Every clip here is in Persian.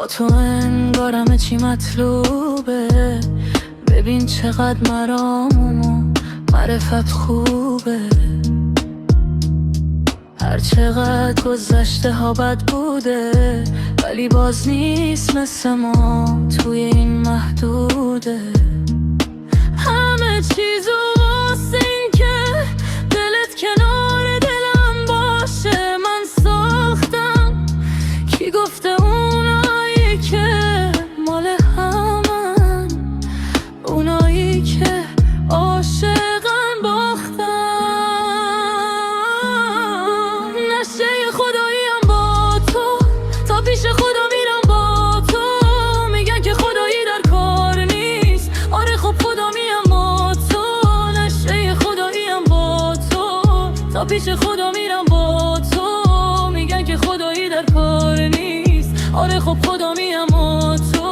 تو انگارم چی مطلوبه. ببین چقدر مرامم و معرفت خوبه. هر چقدر گذشته ها بد بوده، ولی باز نیست مثل ما توی این محدوده. همه چیزو واسه این که دلت کنار دلم باشه من ساختم. کی گفته اونایی که مال همن، اونایی که عاشقن باختن. نشه خداییم با تو، تا پیش خدا میرم با تو. میگن که خدایی در کار نیست، آره خب خدا میم با تو. نشه خداییم با تو، تا پیش خدا میرم با تو. میگن که خدایی در کار نیست، آره خب خدا میم با تو.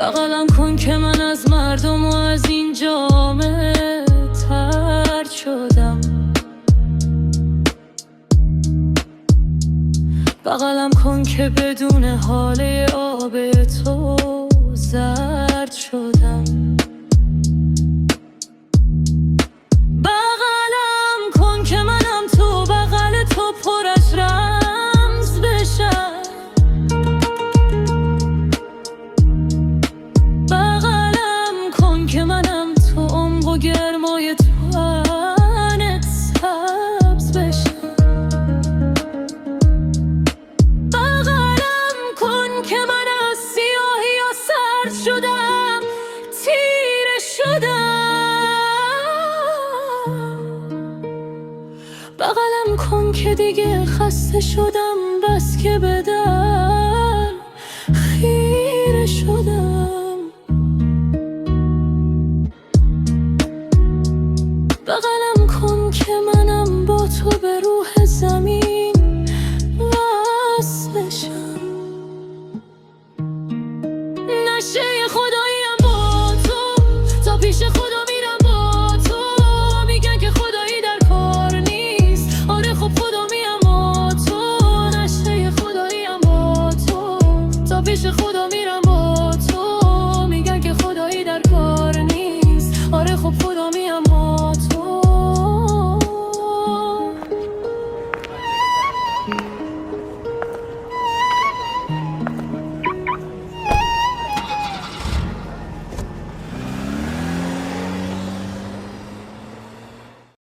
بغلم کن که من از مردم و از این جامعه طرد شدم. بغلم کن که بدون حاله آب تو زرد شدم. بغلم کن که منم تو بغل تو پر از رمز بشم. بغلم کن که منم تو عمق و گرمای تنت سبز بشم. بغلم کن که من از سیاهی یا سرد شدم، تیره شدم. بغلم کن که دیگه خسته شدم، بس که بدن خیره شدم. بغلم کن که منم با تو به روح زمین وصلشم. نشه خداییم با تو، تا پیش خدا میرم با تو. میگن که خدایی در کار نیست، آره خب خدا میم با تو. نشه خداییم با تو، تا پیش خدا